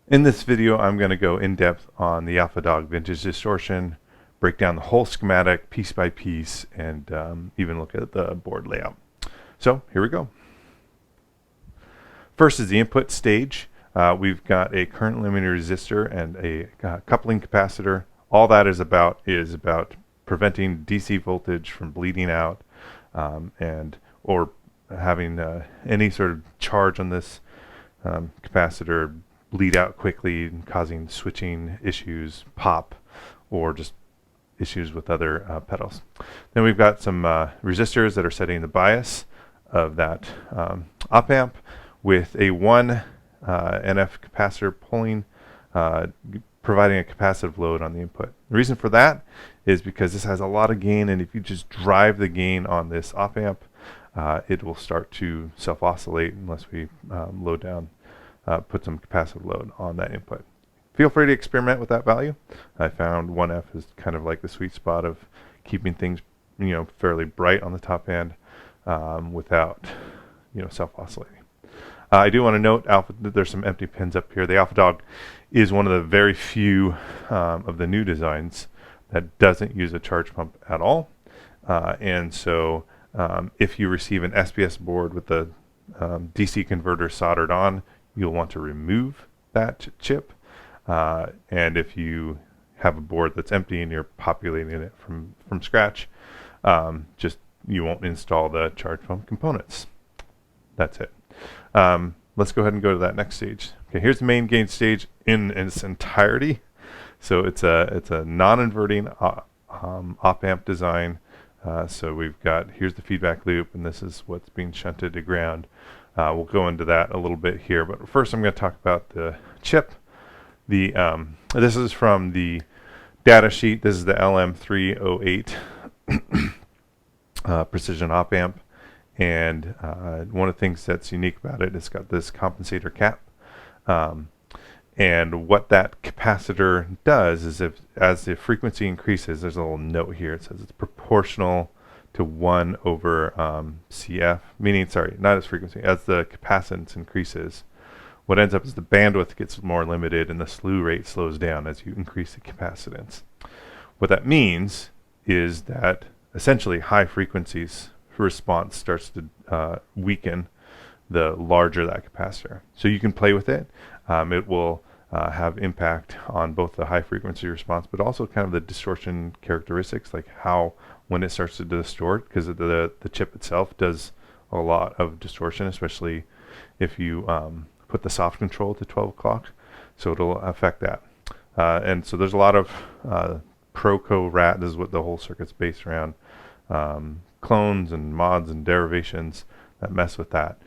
In this video, I'm going to go in depth on the AlphaDog vintage distortion, break down the whole schematic piece by piece, and even look at the board layout. So here we go. First is the input stage. We've got a current limiting resistor and a coupling capacitor. All that is about preventing DC voltage from bleeding out or having any sort of charge on this capacitor bleed out quickly and causing switching issues, pop, or just issues with other pedals. Then we've got some resistors that are setting the bias of that op amp with a 1 NF capacitor pulling, providing a capacitive load on the input. The reason for that is because this has a lot of gain, and if you just drive the gain on this op amp, it will start to self-oscillate unless we load down, put some capacitive load on that input. Feel free to experiment with that value. I found 1F is kind of like the sweet spot of keeping things, fairly bright on the top end without, self-oscillating. I do want to note that there's some empty pins up here. The AlphaDog is one of the very few of the new designs that doesn't use a charge pump at all. And so if you receive an SPS board with the DC converter soldered on, you'll want to remove that chip. And if you have a board that's empty and you're populating it from scratch, you won't install the charge pump components. That's it. Let's go ahead and go to that next stage. Okay, here's the main gain stage in its entirety. So it's a non-inverting op amp design. So here's the feedback loop, and this is what's being shunted to ground. We'll go into that a little bit here, but first I'm going to talk about the chip. This is from the data sheet. This is the LM308 precision op amp. And one of the things that's unique about it, it's got this compensator cap. And what that capacitor does is as the frequency increases, there's a little note here. It says it's proportional to 1 over CF, meaning, not as frequency, as the capacitance increases. What ends up is the bandwidth gets more limited and the slew rate slows down as you increase the capacitance. What that means is that essentially high frequencies response starts to weaken the larger that capacitor. So you can play with it. It will have impact on both the high frequency response, but also kind of the distortion characteristics, like how when it starts to distort, because the chip itself does a lot of distortion, especially if you put the soft control to 12 o'clock. So it'll affect that. And so there's a lot of Proco-RAT. This is what the whole circuit's based around. Clones and mods and derivations that mess with that.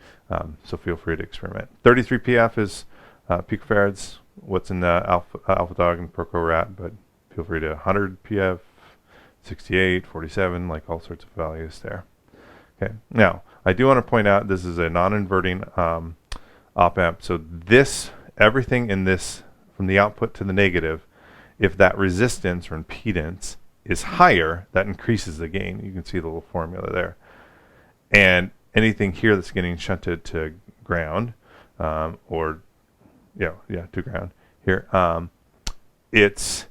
So feel free to experiment. 33 PF is picofarads, what's in the AlphaDog and Proco-RAT, but feel free to 100 PF, 68, 47, like all sorts of values there. Okay, now I do want to point out this is a non-inverting op amp. So everything in this, from the output to the negative, if that resistance or impedance is higher, that increases the gain. You can see the little formula there. And anything here that's getting shunted to ground, to ground here, it's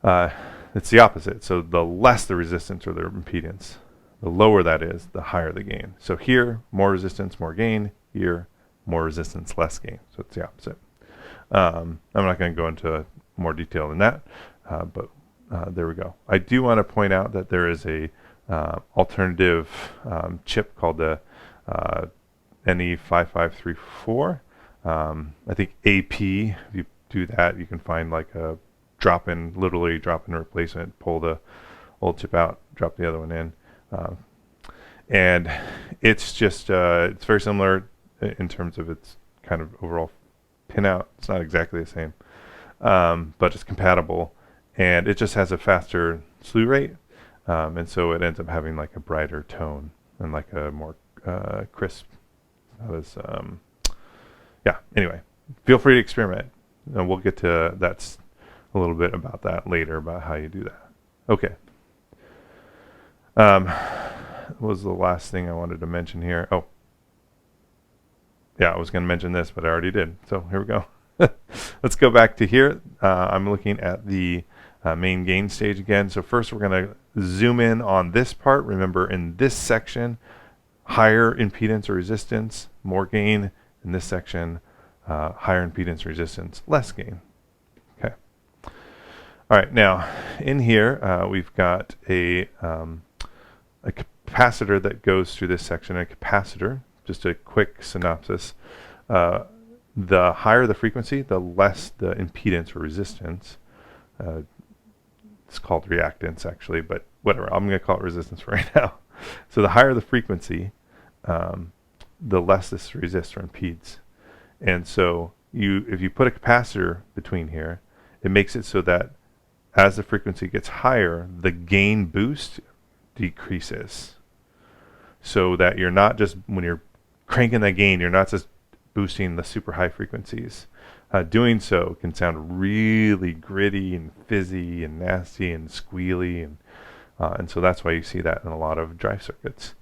the opposite. So the less the resistance or the impedance, the lower that is, the higher the gain. So here, more resistance, more gain. Here, more resistance, less gain. So it's the opposite. I'm not going to go into more detail than that, but there we go. I do want to point out that there is a alternative chip called the NE5534. I think AP, if you do that, you can find like a literally drop-in replacement, pull the old chip out, drop the other one in. And it's just, it's very similar in terms of its kind of overall pinout. It's not exactly the same, but it's compatible. And it just has a faster slew rate, and so it ends up having like a brighter tone and like a more crisp. Anyway, feel free to experiment, and we'll get to that a little bit about that later, about how you do that. Okay. What was the last thing I wanted to mention here? Oh, yeah, I was going to mention this, but I already did. So here we go. Let's go back to here. I'm looking at the main gain stage again. So first we're going to zoom in on this part. Remember, in this section, higher impedance or resistance, more gain. In this section, higher impedance resistance, less gain. Okay. All right, now in here we've got a capacitor that goes through this section. A capacitor, just a quick synopsis. The higher the frequency, the less the impedance or resistance. It's called reactance actually, but whatever. I'm going to call it resistance for right now. So the higher the frequency, the less this resists or impedes. And so if you put a capacitor between here, it makes it so that as the frequency gets higher, the gain boost decreases. So that you're not just, when you're cranking the gain, you're not just boosting the super high frequencies. Doing so can sound really gritty and fizzy and nasty and squealy, and so that's why you see that in a lot of drive circuits.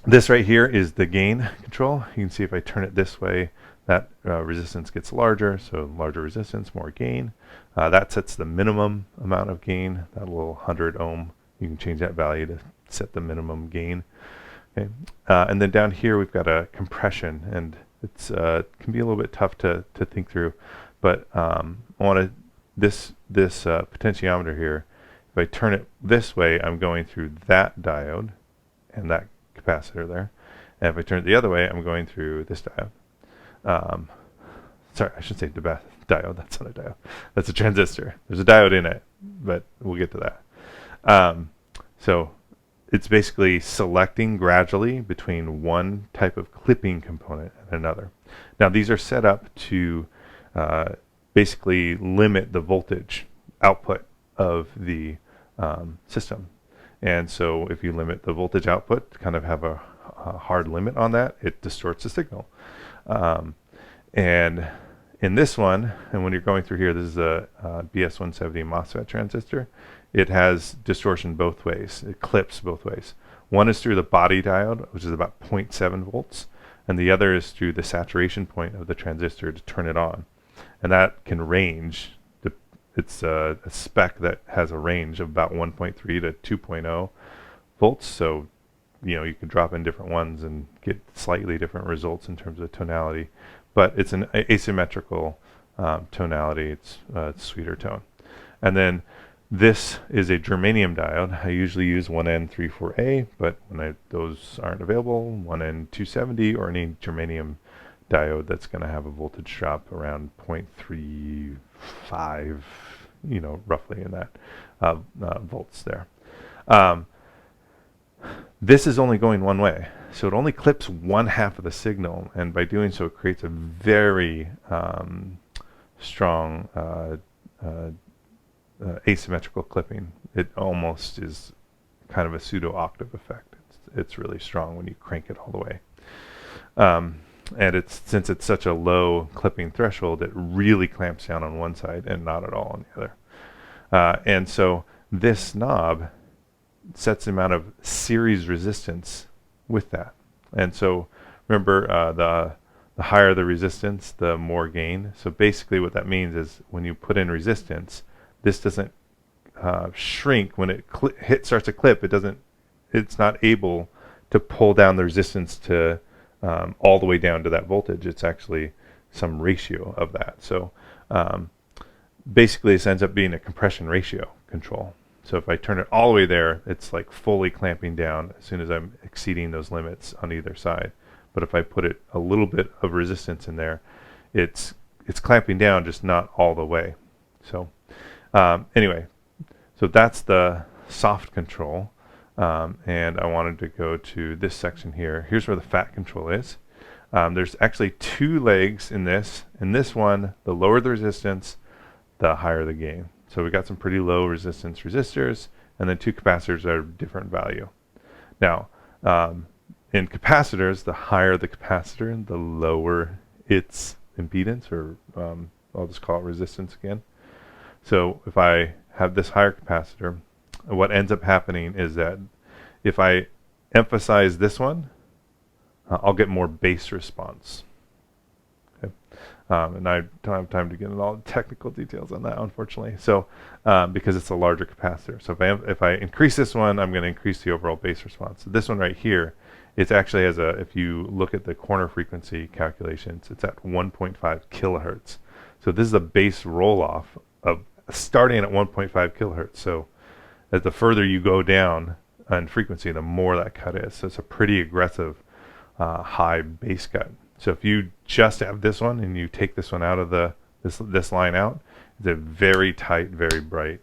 This right here is the gain control. You can see if I turn it this way, that resistance gets larger, so larger resistance, more gain. That sets the minimum amount of gain, that little 100 ohm. You can change that value to set the minimum gain. Okay. And then down here we've got a compression, and it's can be a little bit tough to think through, but I want this potentiometer here. If I turn it this way, I'm going through that diode and that capacitor there, and if I turn it the other way, I'm going through this diode. Sorry, I should say diode. That's not a diode. That's a transistor. There's a diode in it, but we'll get to that. So it's basically selecting gradually between one type of clipping component and another. Now these are set up to basically limit the voltage output of the system. And so if you limit the voltage output, kind of have a hard limit on that, it distorts the signal. And in this one, and when you're going through here, this is a BS170 MOSFET transistor. It has distortion both ways. It clips both ways. One is through the body diode, which is about 0.7 volts, and the other is through the saturation point of the transistor to turn it on. And that can range. It's a spec that has a range of about 1.3 to 2.0 volts. So, you can drop in different ones and get slightly different results in terms of tonality. But it's an asymmetrical tonality. It's a sweeter tone. And then this is a germanium diode. I usually use 1N34A, but when those aren't available, 1N270 or any germanium diode that's going to have a voltage drop around 0.35, roughly in that volts there. This is only going one way, so it only clips one half of the signal, and by doing so it creates a very strong asymmetrical clipping. It almost is kind of a pseudo octave effect. It's really strong when you crank it all the way. And since it's such a low clipping threshold, it really clamps down on one side and not at all on the other. And so this knob sets the amount of series resistance with that. And so remember, the higher the resistance, the more gain. So basically what that means is when you put in resistance, this doesn't shrink when it starts to clip. It's not able to pull down the resistance to all the way down to that voltage. It's actually some ratio of that. So basically this ends up being a compression ratio control. So if I turn it all the way there, it's like fully clamping down as soon as I'm exceeding those limits on either side. But if I put a little bit of resistance in there, it's clamping down, just not all the way. So anyway, so that's the soft control. And I wanted to go to this section here. Here's where the fat control is. There's actually two legs in this. In this one, the lower the resistance, the higher the gain. So we got some pretty low resistance resistors, and then two capacitors that are different value. Now, in capacitors, the higher the capacitor, the lower its impedance, or I'll just call it resistance again. So if I have this higher capacitor, what ends up happening is that if I emphasize this one, I'll get more bass response. Okay. And I don't have time to get into all the technical details on that, unfortunately. So, because it's a larger capacitor. So if I increase this one, I'm going to increase the overall base response. So this one right here, it's actually has a, if you look at the corner frequency calculations, it's at 1.5 kilohertz. So this is a base roll-off of starting at 1.5 kilohertz. So as the further you go down on frequency, the more that cut is. So it's a pretty aggressive high base cut. So if you just have this one and you take this one out of this line out, it's a very tight, very bright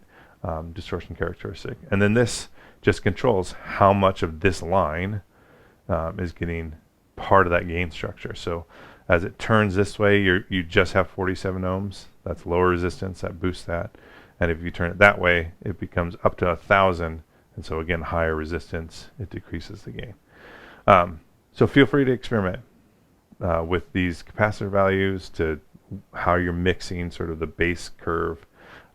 distortion characteristic. And then this just controls how much of this line is getting part of that gain structure. So as it turns this way, you just have 47 ohms. That's lower resistance, that boosts that. And if you turn it that way, it becomes up to 1,000. And so again, higher resistance, it decreases the gain. So feel free to experiment with these capacitor values to how you're mixing sort of the base curve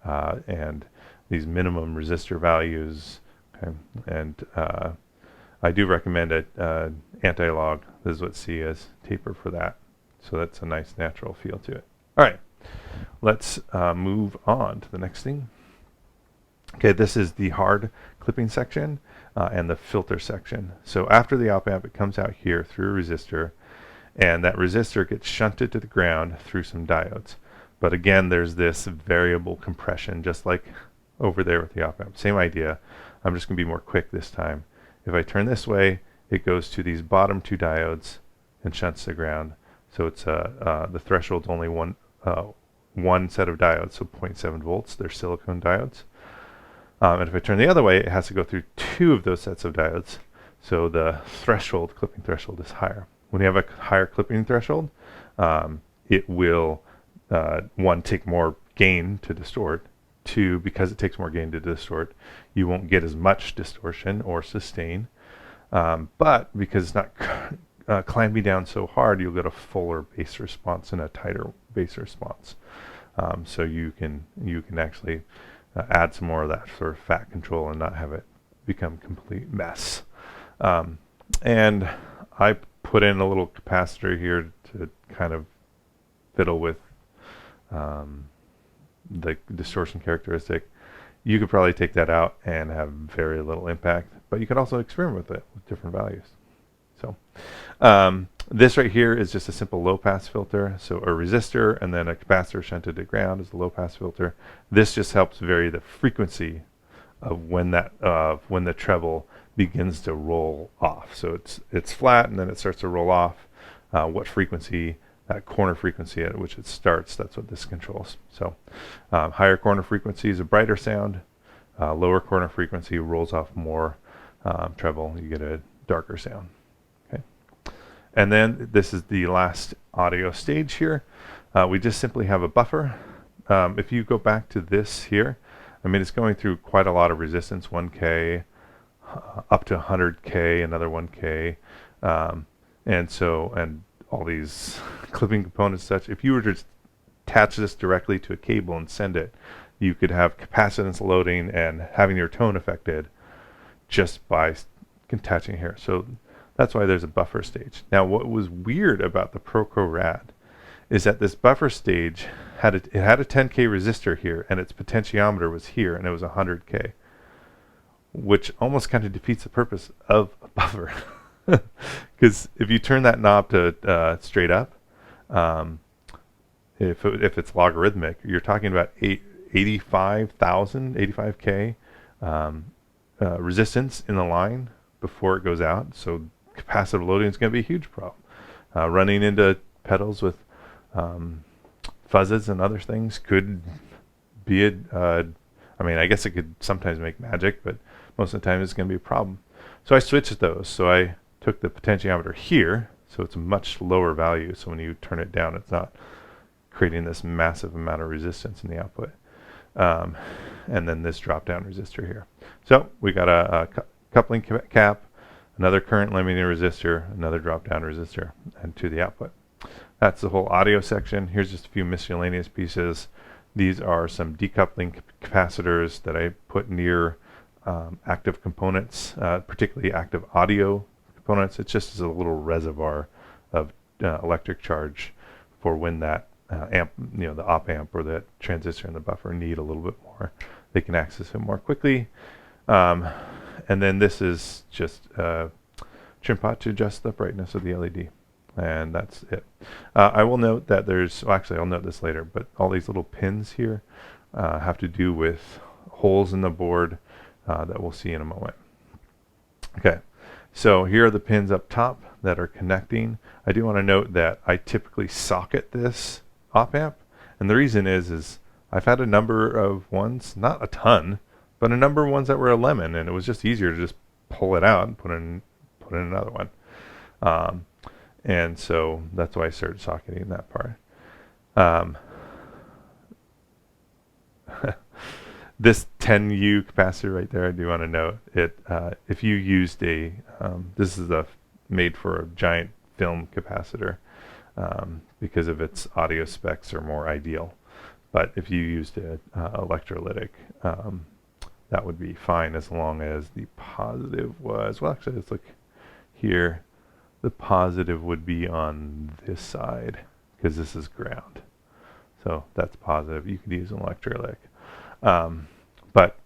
and these minimum resistor values. Okay? And I do recommend an anti-log. This is what C is, taper for that. So that's a nice natural feel to it. All right, let's move on to the next thing. Okay, this is the hard clipping section and the filter section. So after the op amp, it comes out here through a resistor, and that resistor gets shunted to the ground through some diodes. But again, there's this variable compression, just like over there with the op amp. Same idea. I'm just going to be more quick this time. If I turn this way, it goes to these bottom two diodes and shunts to the ground. So it's the threshold's only one set of diodes, so 0.7 volts. They're silicone diodes. And if I turn the other way, it has to go through two of those sets of diodes. So the threshold, clipping threshold, is higher. When you have a higher clipping threshold, it will, one, take more gain to distort. Two, because it takes more gain to distort, you won't get as much distortion or sustain. But because it's not clamping down so hard, you'll get a fuller bass response and a tighter bass response. So you can actually add some more of that sort of fat control and not have it become a complete mess. And I put in a little capacitor here to kind of fiddle with the distortion characteristic. You could probably take that out and have very little impact, but you could also experiment with it with different values. So this right here is just a simple low-pass filter. So a resistor and then a capacitor shunted to ground is a low-pass filter. This just helps vary the frequency of when the treble begins to roll off. So it's flat and then it starts to roll off. What frequency, that corner frequency at which it starts, that's what this controls. So higher corner frequency is a brighter sound. Lower corner frequency rolls off more treble. You get a darker sound. And then this is the last audio stage here. We just simply have a buffer. If you go back to this here, I mean, it's going through quite a lot of resistance, 1K, up to 100K, another 1K. And all these clipping components such. If you were to attach this directly to a cable and send it, you could have capacitance loading and having your tone affected just by attaching here. So that's why there's a buffer stage. Now, what was weird about the Proco Rad is that this buffer stage had a 10K resistor here, and its potentiometer was here, and it was 100K, which almost kind of defeats the purpose of a buffer. Because if you turn that knob to straight up, if it's logarithmic, you're talking about 85K resistance in the line before it goes out. So capacitive loading is going to be a huge problem. Running into pedals with fuzzes and other things could be I mean, I guess it could sometimes make magic, but most of the time it's going to be a problem. So I switched those. So I took the potentiometer here, so it's a much lower value. So when you turn it down, it's not creating this massive amount of resistance in the output. And then this drop-down resistor here. So we got a coupling cap, another current limiting resistor, another drop-down resistor, and to the output. That's the whole audio section. Here's just a few miscellaneous pieces. These are some decoupling capacitors that I put near active components, particularly active audio components. It's just as a little reservoir of electric charge for when that amp, the op amp or that transistor and the buffer need a little bit more, they can access it more quickly. And then this is just a trim pot to adjust the brightness of the LED. And that's it. I will note that there's, well, actually I'll note this later, but all these little pins here have to do with holes in the board that we'll see in a moment. Okay, so here are the pins up top that are connecting. I do want to note that I typically socket this op amp, and the reason is I've had a number of ones, not a ton, but a number of ones that were a lemon, and it was just easier to just pull it out and put in another one. And so that's why I started socketing that part. This 10U capacitor right there, I do want to note it. If you used this is made for a giant film capacitor because of its audio specs are more ideal. But if you used an electrolytic, that would be fine as long as the positive was, well, actually, let's look here. The positive would be on this side because this is ground. So that's positive. You could use an electrolytic. But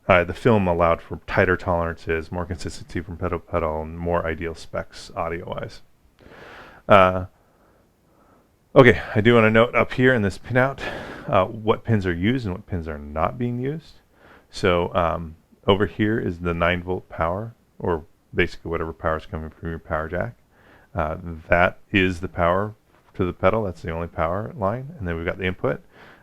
the film allowed for tighter tolerances, more consistency from pedal to pedal, and more ideal specs audio-wise. Okay, I do want to note up here in this pinout what pins are used and what pins are not being used. So over here is the 9-volt power, or basically whatever power is coming from your power jack. That is the power to the pedal. That's the only power line. And then we've got the input.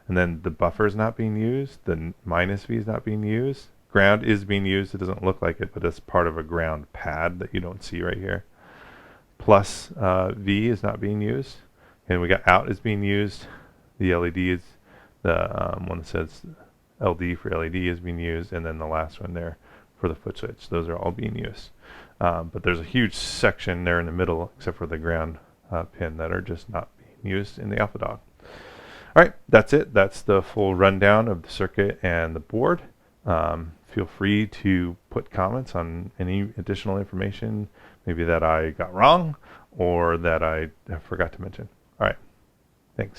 And then the buffer is not being used. The minus V is not being used. Ground is being used. It doesn't look like it, but it's part of a ground pad that you don't see right here. Plus V is not being used. And we got out is being used. The LED is the one that says LD for LED is being used. And then the last one there for the foot switch. Those are all being used. But there's a huge section there in the middle, except for the ground pin, that are just not being used in the Alpha Dog. All right, that's it. That's the full rundown of the circuit and the board. Feel free to put comments on any additional information, maybe that I got wrong or that I forgot to mention. All right.